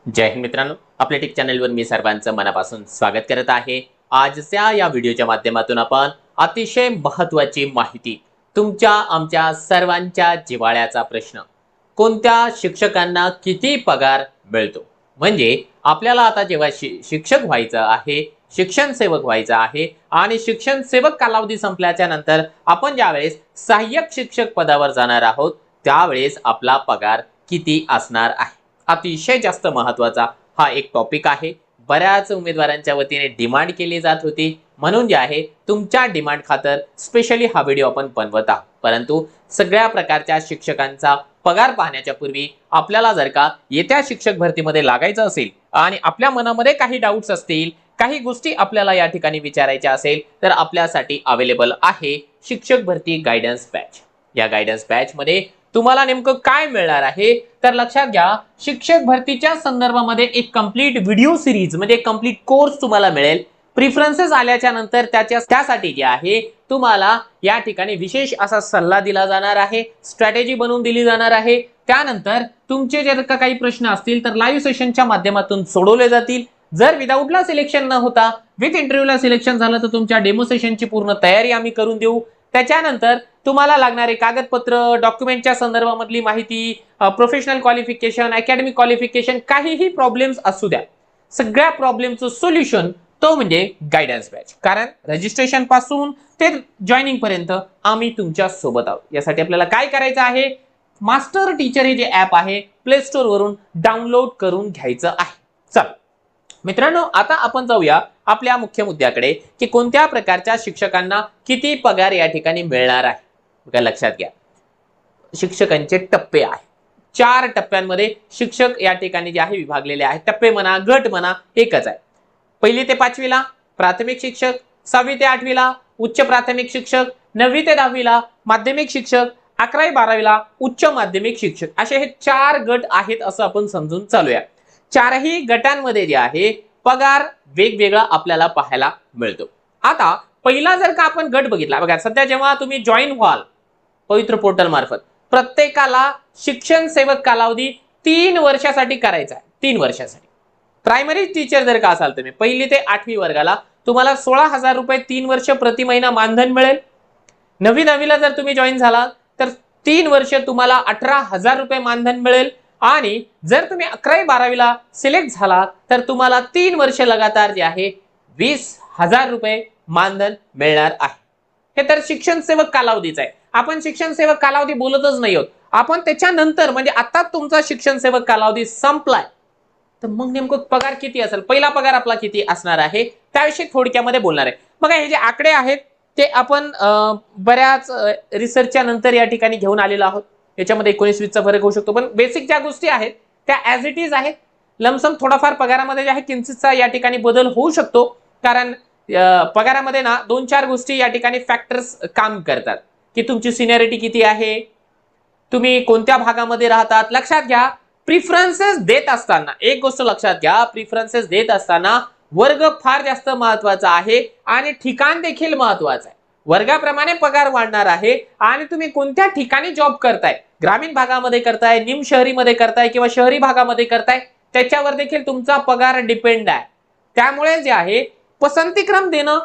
जय हिंद मित्रांनो, आपल्या टेक चॅनलवर मी सर्वांचं मनापासून स्वागत करत आहे। आजच्या या व्हिडिओच्या माध्यमातून आपण अतिशय महत्त्वाची माहिती, तुमच्या आमच्या सर्वांच्या जिव्हाळ्याचा प्रश्न, कोणत्या शिक्षकांना किती पगार मिळतो। म्हणजे आपल्याला आता जेव्हा शिक्षक व्हायचं आहे, शिक्षण सेवक व्हायचं आहे आणि शिक्षण सेवक कालावधी संपल्याच्या नंतर आपण ज्यावेळेस सहाय्यक शिक्षक पदावर जाणार आहोत त्यावेळेस आपला पगार किती असणार आहे। अतिशय जास्त महत्त्वाचा हा एक टॉपिक आहे। बऱ्याच उमेदवारांच्या वतीने डिमांड केली जात होती, म्हणून जे आहे तुमच्या डिमांड खातर स्पेशली हा व्हिडिओ आपण बनवत आहोत। परंतु सगळ्या प्रकारच्या शिक्षकांचा पगार पाहण्याच्या पूर्वी आपल्याला जर का येत्या शिक्षक भरतीमध्ये लागायचं असेल आणि आपल्या मनामध्ये काही डाऊट्स असतील, काही गोष्टी आपल्याला या ठिकाणी विचारायच्या असेल तर आपल्यासाठी अवेलेबल आहे शिक्षक भरती गायडन्स बॅच। या गायडन्स बॅच मध्ये तुम्हाला नेमकं काय मिळणार आहे तर लक्षात घ्या, शिक्षक भरतीच्या संदर्भामध्ये एक कंप्लीट व्हिडिओ सिरीज म्हणजे कंप्लीट कोर्स तुम्हाला मिळेल। प्रेफरन्सेस आल्याच्या नंतर त्यासाठी जे आहे तुम्हाला या ठिकाणी विशेष असा सल्ला दिला जाणार आहे, स्ट्रॅटेजी बनवून दिली जाणार आहे। त्यानंतर तुमचे जर का काही प्रश्न असतील तर लाईव्ह सेशनच्या माध्यमातून सोडवले जातील। जर विदाउटला सिलेक्शन न होता विथ इंटरव्ह्यूला सिलेक्शन झालं तर तुमच्या डेमो सेशनची पूर्ण तयारी आम्ही करून देऊ। त्याच्यानंतर तुम्हाला लागणारे कागदपत्र, डॉक्युमेंटच्या संदर्भामधली माहिती, प्रोफेशनल क्वालिफिकेशन, अकॅडमिक क्वालिफिकेशन, काहीही प्रॉब्लेम्स असू द्या, सगळ्या प्रॉब्लेमचं सोल्युशन तो म्हणजे गायडन्स बॅच। कारण रजिस्ट्रेशन पासून ते जॉईनिंग पर्यंत आम्ही तुमच्या सोबत आहोत। यासाठी आपल्याला काय करायचं आहे, मास्टर टीचर हे जे ऍप आहे प्ले स्टोर वरून डाउनलोड करून घ्यायचं आहे। चल मित्रांनो, आता आपण जाऊया आपल्या मुख्य मुद्द्याकडे की कोणत्या प्रकारच्या शिक्षकांना किती पगार या ठिकाणी मिळणार आहे। बघा, लक्षात घ्या, शिक्षकांचे टप्पे आहे। 4 टप्प्यांमध्ये शिक्षक या ठिकाणी जे आहे विभागलेले आहेत। टप्पे म्हणा, गट म्हणा, एकच आहे। 1ली ते 5वीला प्राथमिक शिक्षक, 6वी ते 8वीला उच्च प्राथमिक शिक्षक, 9वी ते 10वीला माध्यमिक शिक्षक, 11वी 12वीला उच्च माध्यमिक शिक्षक, असे हे 4 गट आहेत असं आपण समजून चालूया। चारही गटांमध्ये जे आहे पगार वेगवेगळा आपल्याला पाहायला मिळतो। आता पहिला जर का आपण गट बघितला, बघा सध्या जेव्हा तुम्ही जॉईन व्हाल पवित्र पोर्टल मार्फत, प्रत्येकाला शिक्षण सेवक कालावधी 3 वर्षासाठी करायचा आहे। 3 वर्षासाठी प्रायमरी टीचर जर का असाल तुम्ही 1ली ते 8वी वर्गाला तुम्हाला 16,000 रुपये 3 वर्ष प्रति महिना मानधन मिळेल। 9वी 10वीला जर तुम्ही जॉईन झाला तर 3 वर्ष तुम्हाला 18,000 रुपये मानधन मिळेल आणि जर तुम्ही 11वी 12वीला सिलेक्ट झाला तर तुम्हाला 3 वर्ष लगातार जे आहे 20,000 रुपये मानधन मिळणार आहे। हे तर शिक्षण सेवक कालावधीच आहे। आपण शिक्षण सेवक कालावधी बोलतच नाही आहोत, आपण त्याच्यानंतर म्हणजे आता तुमचा शिक्षण सेवक कालावधी संपलाय तर मग नेमकं पगार किती असेल, पहिला पगार आपला किती असणार आहे त्याविषयी थोडक्यामध्ये बोलणार आहे। बघा, हे जे आकडे आहेत ते आपण बऱ्याच रिसर्चच्या नंतर या ठिकाणी घेऊन आलेलो आहोत। याच्यामध्ये 19-20चा फरक होऊ शकतो, पण बेसिक ज्या गोष्टी आहेत त्या ॲज इट इज आहेत। लमसम थोडाफार पगारामध्ये जे आहे किंचितचा या ठिकाणी बदल होऊ शकतो, कारण पगारामध्ये ना 2-4 गोष्टी या ठिकाणी फॅक्टर्स काम करतात की तुमची सिनियरिटी किती आहे, तुम्ही कोणत्या भागामध्ये राहतात। लक्षात घ्या, प्रेफरन्सेस देत असताना एक गोष्ट लक्षात घ्या, प्रेफरन्सेस देत असताना वर्ग फार जास्त महत्त्वाचा आहे आणि ठिकाण देखील महत्त्वाचं आहे। वर्गाप्रमाणे पगार वाढणार आहे आणि तुम्ही कोणत्या ठिकाणी जॉब करताय, ग्रामीण भागामध्ये करताय, निम शहरीमध्ये करताय किंवा शहरी भागामध्ये करताय, त्याच्यावर देखील तुमचा पगार डिपेंड आहे। त्यामुळे जे आहे पसंतीक्रम देणं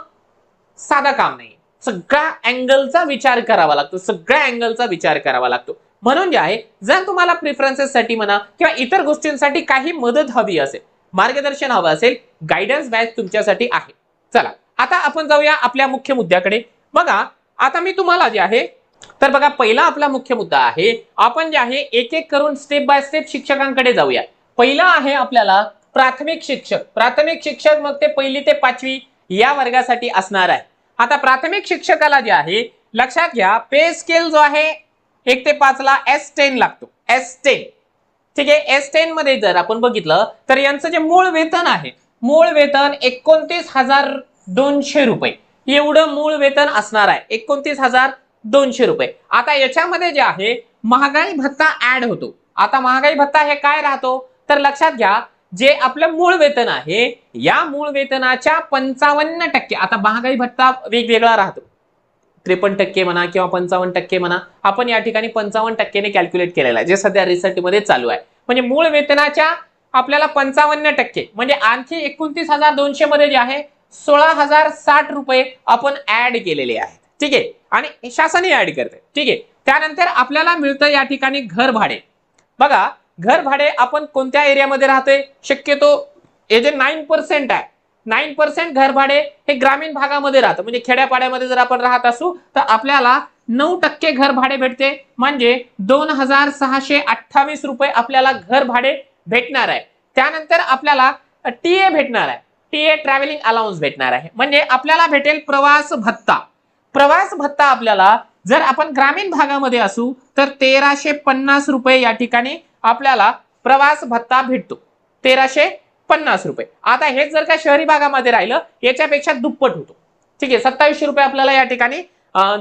साधा काम नाही, सगळ्या अँगलचा विचार करावा लागतो, सगळ्या अँगलचा विचार करावा लागतो। म्हणून जे आहे जर तुम्हाला प्रेफरन्सेस साठी म्हणा किंवा इतर गोष्टींसाठी काही मदत हवी असेल, मार्गदर्शन हवं असेल, गायडन्स बॅच तुमच्यासाठी आहे। चला आता आपण जाऊया आपल्या मुख्य मुद्द्याकडे। बघा, आता मी तुम्हाला जे आहे तर बघा, पहिला आपला मुख्य मुद्दा आहे, आपण जे आहे एक एक करून स्टेप बाय स्टेप शिक्षकांकडे जाऊया। पहिला आहे आपल्याला प्राथमिक शिक्षक। प्राथमिक शिक्षक मग ते 1ली ते 5वी या वर्गासाठी असणार आहे। आता प्राथमिक शिक्षकाला जे आहे लक्षात घ्या, पे स्केल जो आहे 1 ते 5 ला S10 लागतो, S10। ठीक आहे, S10 मध्ये जर आपण बघितलं तर यांचं जे मूळ वेतन आहे, मूळ वेतन 29,200 रुपये एवढं मूळ वेतन असणार आहे, 29,200 रुपये। आता याच्यामध्ये जे आहे महागाई भत्ता ऍड होतो। आता महागाई भत्ता हे काय राहतो तर लक्षात घ्या, जे आपलं मूळ वेतन आहे या मूळ वेतनाच्या 55%, आता महागाई भत्ता वेगवेगळा राहतो, 53% म्हणा किंवा 55% म्हणा, आपण या ठिकाणी 55% ने कॅल्क्युलेट केलेला आहे, जे सध्या रिसर्च मध्ये चालू आहे। म्हणजे मूळ वेतनाच्या आपल्याला 55% म्हणजे आणखी 29,200 मध्ये जे आहे 16,060 रुपये आपण ऍड केलेले आहेत. ठीक आहे, आणि शासनही ऍड करते. ठीक आहे, त्यानंतर आपल्याला मिळतं या ठिकाणी घर भाडे. बघा, घर भाडे आपण कोणत्या एरियामध्ये राहतोय, शक्यतो हे जे 9% आहे, 9% घर भाडे हे ग्रामीण भागामध्ये राहतं. म्हणजे खेड्यापाड्यामध्ये जर आपण राहत असू तर आपल्याला 9% घर भाडे भेटते, म्हणजे 2,628 रुपये आपल्याला घर भाडे भेटणार आहे. त्यानंतर आपल्याला टीए भेटणार आहे, टीए ट्रॅव्हलिंग अलाउन्स भेटणार आहे. म्हणजे आपल्याला भेटेल प्रवास भत्ता. प्रवास भत्ता आपल्याला जर आपण ग्रामीण भागामध्ये असू तर 1,350 रुपये या ठिकाणी आपल्याला प्रवास भत्ता भेटतो, 1,350 रुपये. आता हेच जर का शहरी भागामध्ये राहिलं याच्यापेक्षा दुप्पट होतो. ठीक आहे, 2700 रुपये आपल्याला या ठिकाणी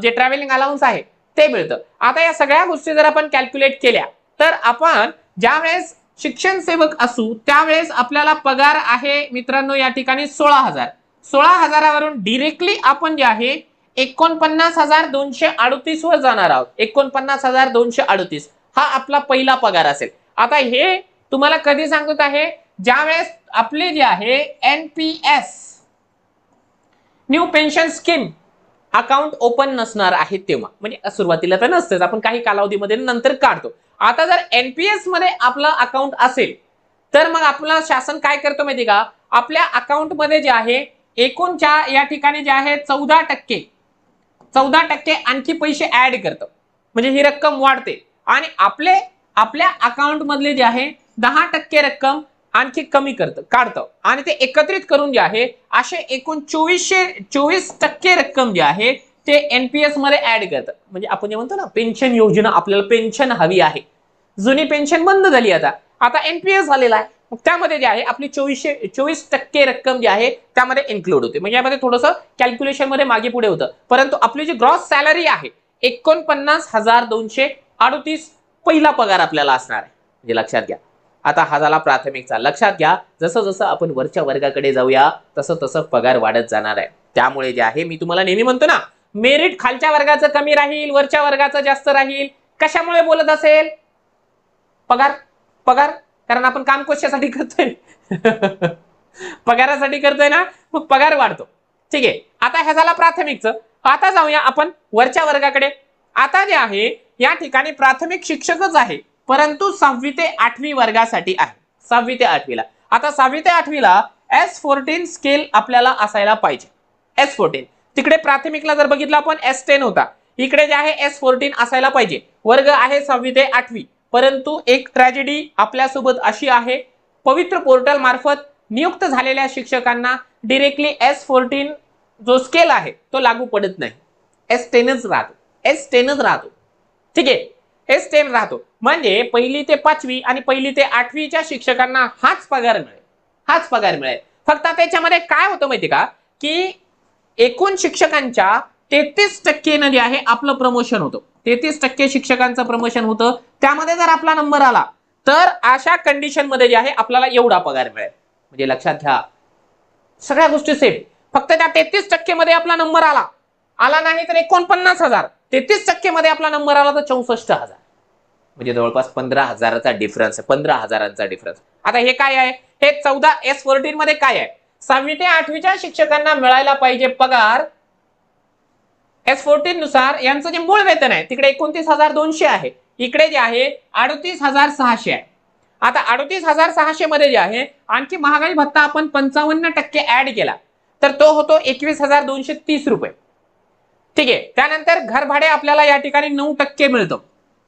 जे ट्रॅव्हलिंग अलाउन्स आहे ते मिळतं. आता या सगळ्या गोष्टी जर आपण कॅल्क्युलेट केल्या तर आपण ज्यावेळेस शिक्षण सेवक असू त्यावेळेस आपल्याला पगार आहे मित्रांनो या ठिकाणी 16,000. 16,000वरून डिरेक्टली आपण जे आहे 49,238 वर जाणार आहोत. 49,238 हा आपला पहिला पगार असेल. आता हे तुम्हाला कधी सांगत आहे, ज्यावेळेस आपले जे आहे NPS new pension scheme account open नसणार आहे तेव्हा. म्हणजे सुरुवातीला तर नसतेच, आपण काही कालावधीमध्ये नंतर काढतो. आता जर एनपीएस मध्ये आपलं अकाउंट असेल तर मग आपलं शासन काय करतो माहिती का, आपल्या अकाउंट मध्ये जे आहे एकूणच्या या ठिकाणी जे आहे 14% आणखी पैसे ऍड करतं. म्हणजे ही रक्कम वाढते आणि आपल्या अकाउंट मधले जे आहे 10% रक्कम आणखी कमी काढतं आणि ते एकत्रित करून जे आहे असे एकूण 24% रक्कम जे आहे ते एनपीएस मध्ये ऍड करतं. म्हणजे आपण जे म्हणतो ना पेन्शन योजना, आपल्याला पेन्शन हवी आहे, जुनी पेन्शन बंद झाली, आता एनपीएस झालेला आहे, मग त्यामध्ये जे आहे आपली 24% रक्कम जी आहे त्यामध्ये इन्क्लूड होते. म्हणजे यामध्ये थोडंसं कॅल्क्युलेशन मध्ये मागे पुढे होतं, परंतु आपली जी ग्रॉस सॅलरी आहे 49,238 पहिला पगार आपल्याला असणार आहे. म्हणजे लक्षात घ्या. आता हा झाला प्राथमिकचा. लक्षात घ्या, जसं जसं आपण वरच्या वर्गाकडे जाऊया तसं तसं पगार वाढत जाणार आहे. त्यामुळे जे आहे मी तुम्हाला नेहमी म्हणतो ना, मेरिट खालच्या वर्गाचं कमी राहील, वरच्या वर्गाचं जास्त राहील. कशामुळे बोलत असेल? पगार पगार कारण आपण काम कशासाठी करतोय पगारासाठी करतोय ना, मग पगार वाढतो. ठीक आहे, आता ह्या झाला प्राथमिकचं. आता जाऊया आपण वरच्या वर्गाकडे. आता जे आहे या ठिकाणी प्राथमिक शिक्षकच आहे, परंतु 6वी ते 8वी वर्गासाठी आहे. 6वी ते 8वीला. आता 6वी ते 8वीला S14 स्केल आपल्याला असायला पाहिजे. S14 तिकडे प्राथमिकला जर बघितलं आपण S10 होता, इकडे जे आहे S14 असायला पाहिजे. वर्ग आहे 6वी ते 8वी, परंतु एक ट्रॅजेडी आपल्यासोबत अशी आहे, पवित्र पोर्टल मार्फत नियुक्त झालेल्या शिक्षकांना डिरेक्टली S14 जो स्केल आहे तो लागू पडत नाही. S10च राहतो. ठीक आहे, S10 राहतो. म्हणजे 1ली ते 5वी आणि 1ली ते 8वीच्या शिक्षकांना हाच पगार मिळेल. फक्त त्याच्यामध्ये काय होतं माहिती का, की एकूण शिक्षकांच्या 33% जे आहे आपलं प्रमोशन होतं. 33% शिक्षकांचं प्रमोशन होतं. त्यामध्ये जर आपला नंबर आला तर अशा कंडिशन मध्ये जे आहे आपल्याला एवढा पगार मिळेल. म्हणजे लक्षात घ्या, सगळ्या गोष्टी सेम. फक्त त्या 33% मध्ये आपला नंबर आला नाही तर 49,000. 33% मध्ये आपला नंबर आला तर 64,000. म्हणजे जवळपास 15,000चा डिफरन्स आहे. 15,000चा डिफरन्स. आता हे काय आहे, हे 14 S14 मध्ये काय आहे, 6वी ते 8वीच्या शिक्षकांना मिळायला पाहिजे पगार. S14 नुसार यांचं जे मूळ वेतन आहे तिकडे 29,200 आहे, इकडे जे आहे 38,600 आहे. आता 38,600 मध्ये जे आहे आणखी महागाई भत्ता आपण 55% ऍड केला तर तो होतो 21,230 रुपये. ठीक आहे, त्यानंतर घर भाडे आपल्याला या ठिकाणी 9% मिळतं.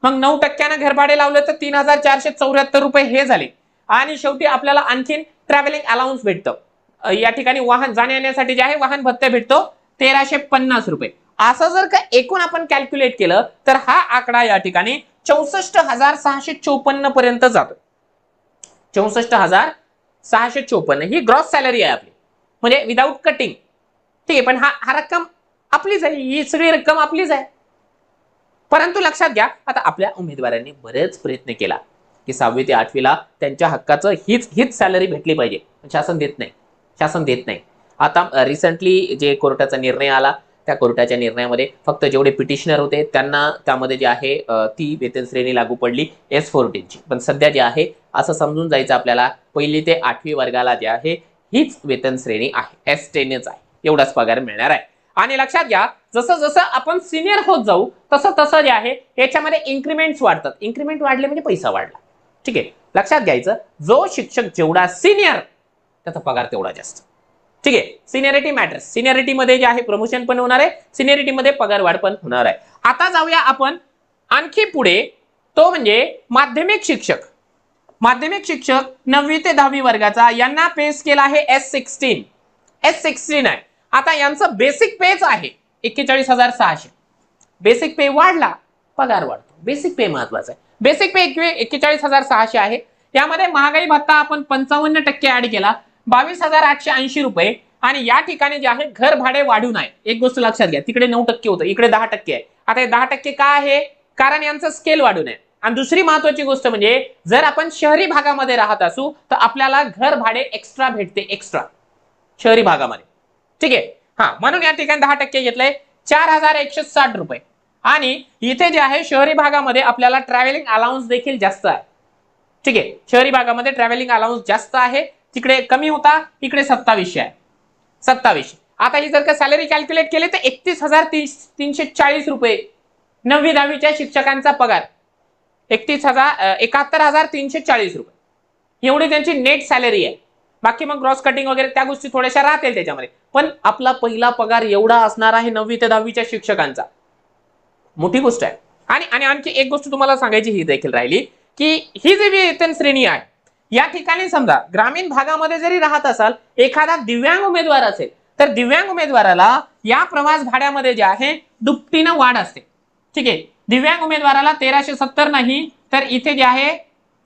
मग 9% घर भाडे लावलं तर 3,474 रुपये हे झाले. आणि शेवटी आपल्याला आणखीन ट्रॅव्हलिंग अलाउन्स भेटतं. या ठिकाणी वाहन जाण्या येण्यासाठी जे आहे वाहन भत्ता भेटतो 1,350 रुपये. असं जर का एकूण आपण कॅल्क्युलेट केलं तर हा आकडा या ठिकाणी 64,654 पर्यंत जातो. 64,654 ही ग्रॉस सॅलरी आहे आपली, म्हणजे विदाउट कटिंग. ठीक आहे, पण हा रक्कम आपलीच आहे, ही सगळी रक्कम आपलीच आहे. परंतु लक्षात घ्या, आता आपल्या उमेदवारांनी बरेच प्रयत्न केला की 6वी ते 8वीला त्यांच्या हक्काचं हीच सॅलरी भेटली पाहिजे. शासन देत नाही. आता रिसेंटली जे कोर्टाचा निर्णय आला त्या कोर्टाच्या निर्णयामध्ये फक्त जेवढे पिटिशनर होते त्यांना त्यामध्ये जे आहे ती वेतन श्रेणी लागू पडली S14ची. पण सध्या जे आहे असं समजून जायचं आपल्याला 1ली ते 8वी वर्गाला जे आहे हीच वेतन श्रेणी आहे, S10च आहे, एवढाच पगार मिळणार आहे. आणि लक्षात घ्या, जसं जसं आपण सिनियर होत जाऊ तसं तसं जे आहे याच्यामध्ये इन्क्रीमेंट्स वाढतात. इन्क्रीमेंट वाढले म्हणजे पैसा वाढला. ठीक आहे, लक्षात घ्यायचं, जो शिक्षक जेवढा सिनियर त्याचा पगार तेवढा जास्त. ठीक आहे, सिनियरिटी मॅटर्स. सिनियरिटी मध्ये जे आहे प्रमोशन पण होणार आहे, सिनियरिटी मध्ये पगार वाढ पण होणार आहे. आता जाऊया आपण आणखी पुढे, तो म्हणजे माध्यमिक शिक्षक. माध्यमिक शिक्षक 9वी ते 10वी वर्गाचा, यांना पे स्केल आहे S16 आहे. आता यांचं बेसिक पेच आहे 41,600. बेसिक पे वाढला पगार वाढतो. बेसिक पे महत्वाचा आहे. बेसिक पे 41,600 आहे. यामध्ये महागाई भत्ता आपण 55% ऍड केला, 22,880 रुपये. आणि या ठिकाणी जे आहे घर भाडे वाढून आहे. एक गोष्ट लक्षात घ्या, तिकडे 9% होतं, इकडे 10% आहे. आता हे 10% का आहे? कारण यांचं स्केल वाढून आहे. आणि दुसरी महत्वाची गोष्ट म्हणजे जर आपण शहरी भागामध्ये राहत असू तर आपल्याला घर भाडे एक्स्ट्रा भेटते, एक्स्ट्रा शहरी भागामध्ये. ठीक आहे, हा, म्हणून या ठिकाणी 10% घेतलंय, 4,160 रुपये. आणि इथे जे आहे शहरी भागामध्ये आपल्याला ट्रॅव्हलिंग अलाउन्स देखील जास्त आहे. ठीक आहे, शहरी भागामध्ये ट्रॅव्हलिंग अलाउन्स जास्त आहे, तिकडे कमी होता, इकडे 2700 आहे. 2700. आता ही जर का सॅलरी कॅल्क्युलेट केली तर 31,340 रुपये 9वी 10वीच्या शिक्षकांचा पगार. 71,340 रुपये एवढी त्यांची नेट सॅलरी आहे. बाकी मग क्रॉस कटिंग वगैरे त्या गोष्टी थोड्याशा राहतील त्याच्यामध्ये, पण आपला पहिला पगार एवढा असणार आहे 9वी ते 10वीच्या शिक्षकांचा. मोठी गोष्ट आहे. आणि आणखी एक गोष्ट तुम्हाला सांगायची ही देखील राहिली की ही जी वेतन श्रेणी आहे या ठिकाणी समजा ग्रामीण भागामध्ये जरी राहत असाल, एखादा दिव्यांग उमेदवार असेल तर दिव्यांग उमेदवाराला या प्रवास भाड्यामध्ये जे आहे दुपटीनं वाढ असते. ठीक आहे, दिव्यांग उमेदवाराला 1370 नाही तर इथे जे आहे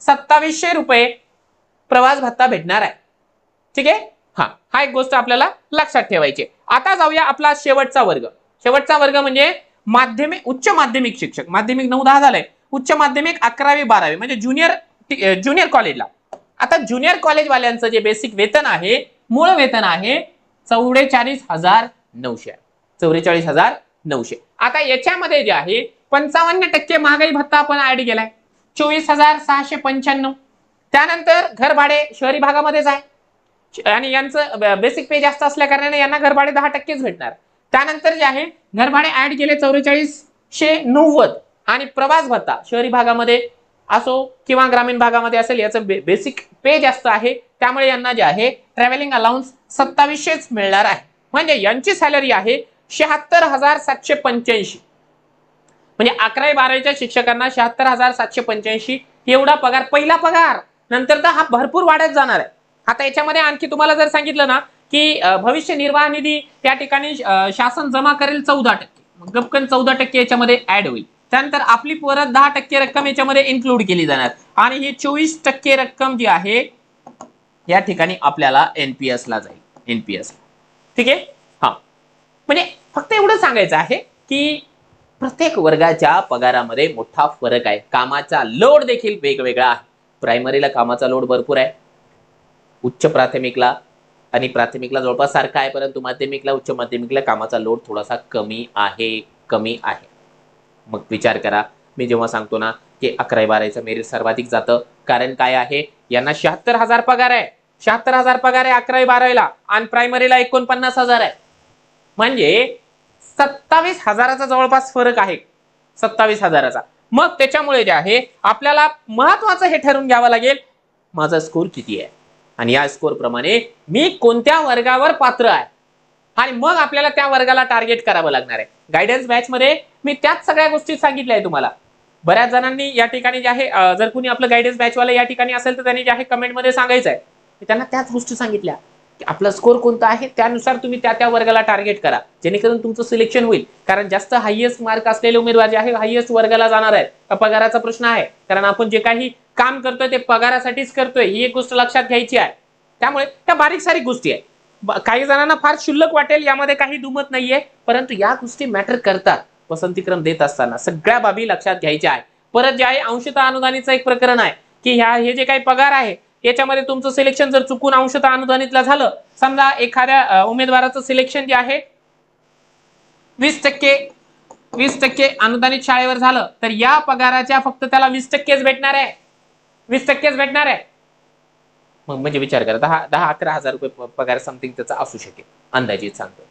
2700 रुपये प्रवास भत्ता भेटणार आहे. ठीक आहे, हा एक गोष्ट आपल्याला लक्षात ठेवायची. आता जाऊया आपला शेवटचा वर्ग. शेवटचा वर्ग म्हणजे माध्यमिक, उच्च माध्यमिक शिक्षक. माध्यमिक 9-10 झालंय, उच्च माध्यमिक 11वी-12वी म्हणजे ज्युनियर कॉलेजला. आता ज्युनियर कॉलेज वाल्यांचं जे बेसिक वेतन आहे, मूळ वेतन आहे 44,900. 44,900. आता याच्यामध्ये जे आहे 55% महागाई भत्ता आपण ऍड केलाय, 24,695. त्यानंतर घर भाडे शहरी भागामध्येच आहे आणि यांचं बेसिक पे जास्त असल्या कारणाने यांना घर भाडे 10%च भेटणार. त्यानंतर जे आहे घर भाडे ऍड केले 4490. आणि प्रवास भत्ता शहरी भागामध्ये असो किंवा ग्रामीण भागामध्ये असेल, याचं बेसिक पे जास्त आहे, त्यामुळे यांना जे आहे ट्रॅव्हलिंग अलाउन्स 2700च मिळणार आहे. म्हणजे यांची सॅलरी आहे 76,785. म्हणजे 11वी-12वीच्या शिक्षकांना 76,785 एवढा पगार, पहिला पगार. नंतर तर हा भरपूर वाढत जाणार आहे. आता याच्यामध्ये आणखी तुम्हाला जर सांगितलं ना की भविष्य निर्वाह निधी त्या ठिकाणी शासन जमा करेल 14%, मग गपकन 14% याच्यामध्ये ऍड होईल. त्यानंतर आपली परत 10% रक्कम याच्यामध्ये इन्क्लूड केली जाणार आणि ही 24% रक्कम जी आहे या ठिकाणी आपल्याला NPS ला जाईल, NPS. ठीक आहे, हा, म्हणजे फक्त एवढं सांगायचं आहे की प्रत्येक वर्गाच्या पगारामध्ये मोठा फरक आहे. कामाचा लोड देखील वेगवेगळा आहे. प्रायमरीला कामाचा लोड भरपूर आहे, उच्च प्राथमिकला आणि प्राथमिकला जवळपास सारखा आहे, परंतु माध्यमिकला उच्च माध्यमिकला कामाचा लोड थोडासा कमी आहे. मग विचार करा, मी जेव्हा सांगतो ना की 11वी-12वीचं मेरिट सर्वाधिक जातं, कारण काय आहे, यांना 76,000 पगार आहे. 76,000 पगार आहे 11वी-12वीला आणि प्रायमरीला 49,000 आहे. म्हणजे 27,000चा जवळपास फरक आहे, 27,000चा. मग त्याच्यामुळे जे आहे आपल्याला महत्वाचं हे ठरवून घ्यावं लागेल, माझा स्कोर किती आहे आणि या स्कोर प्रमाणे मी कोणत्या वर्गावर पात्र आहे आणि मग आपल्याला त्या वर्गाला टार्गेट करावं लागणार आहे. गायडन्स बॅच मध्ये मी त्याच सगळ्या गोष्टी सांगितल्या आहे तुम्हाला. बऱ्याच जणांनी या ठिकाणी जे आहे, जर कुणी आपलं गायडन्स बॅच वाला या ठिकाणी असेल तर त्यांनी जे आहे कमेंट मध्ये सांगायचं आहे. त्यांना त्याच गोष्टी सांगितल्या की आपला स्कोर कोणता आहे त्यानुसार तुम्ही त्या वर्गाला टार्गेट करा, जेणेकरून तुमचं सिलेक्शन होईल. कारण जास्त हायएस्ट मार्क असलेले उमेदवार जे आहे हायएस्ट वर्गाला जाणार आहेत. पगाराचा प्रश्न आहे, कारण आपण जे काही काम करतोय ते पगारासाठीच करतोय, ही एक गोष्ट लक्षात घ्यायची आहे. त्यामुळे त्या बारीक सारीक गोष्टी आहे. काही जणांना फार क्षुल्लक वाटेल, यामध्ये काही दुमत नाहीये, परंतु या गोष्टी मॅटर करतात. पसंतीक्रम देत असताना सगळ्या बाबी लक्षात घ्यायच्या आहे. परत जे आहे अंशतः अनुदानितचं एक प्रकरण आहे की हे जे काही पगार आहे याच्यामध्ये तुमचं सिलेक्शन जर चुकून अंशतः अनुदानितला झालं, समजा एखाद्या उमेदवाराचं सिलेक्शन जे आहे 20% अनुदानित शाळेवर झालं तर या पगाराच्या फक्त त्याला 20%च भेटणार आहे. 20%च भेटणार आहे. मग म्हणजे विचार करा, 10-11 हजार रुपये पगार समथिंग त्याचा असू शकेल, अंदाजित सांगतो.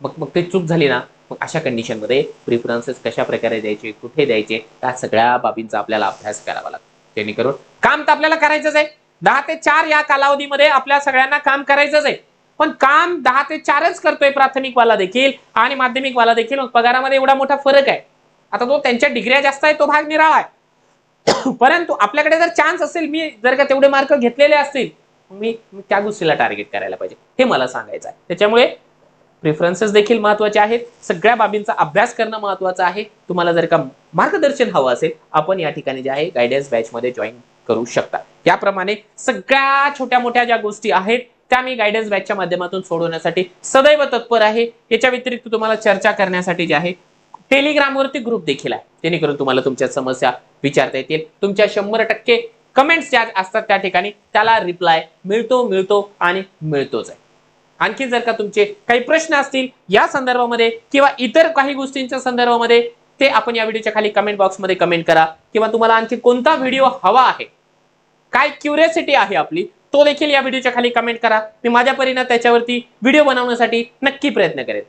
मग मग ते चूक झाली ना, मग अशा कंडिशन मध्ये प्रिफरन्सेस कशा प्रकारे द्यायचे, कुठे द्यायचे, त्या सगळ्या बाबींचा आपल्याला अभ्यास करावा लागतो. जेणेकरून काम तर आपल्याला करायचंच आहे. 10 ते 4 या कालावधीमध्ये आपल्या सगळ्यांना काम करायचंच आहे. पण काम 10 ते 4च करतोय प्राथमिक वाला देखील आणि माध्यमिक वाला देखील. मग पगारामध्ये एवढा मोठा फरक आहे. आता तो त्यांच्या डिग्र्या जास्त आहे, तो भाग निराळा आहे. परंतु आपल्याकडे जर चान्स असेल, मी जर का तेवढे मार्क घेतलेले असतील, मी त्या गोष्टीला टार्गेट करायला पाहिजे, हे मला सांगायचं आहे. त्याच्यामुळे प्रेफरन्सेस देखील महत्वाचे आहेत. सगळ्या बाबींचा अभ्यास करणं महत्वाचं आहे. तुम्हाला जर का मार्गदर्शन हवं असेल, आपण या ठिकाणी जे आहे गायडन्स बॅच मध्ये जॉईन करू शकता. याप्रमाणे सगळ्या छोट्या मोठ्या ज्या गोष्टी आहेत त्या मी गायडन्स बॅचच्या माध्यमातून सोडवण्यासाठी सदैव तत्पर आहे. याच्या व्यतिरिक्त तुम्हाला चर्चा करण्यासाठी जे आहे टेलिग्रामवरती ग्रुप देखील आहे, जेणेकरून तुम्हाला तुमच्या समस्या विचारता येतील. तुमच्या 100% कमेंट्स ज्या असतात त्या ठिकाणी त्याला रिप्लाय मिळतो आणि मिळतोच आहे. आणखी जर का तुमचे काही प्रश्न असतील या संदर्भामध्ये किंवा इतर काही गोष्टींच्या संदर्भामध्ये, ते आपण या व्हिडिओच्या खाली कमेंट बॉक्समध्ये कमेंट करा. किंवा तुम्हाला आणखी कोणता व्हिडिओ हवा आहे, काय क्युरियोसिटी आहे आपली, तो देखील या व्हिडिओच्या खाली कमेंट करा. मी माझ्या परीने त्याच्यावरती व्हिडिओ बनवण्यासाठी नक्की प्रयत्न करेन.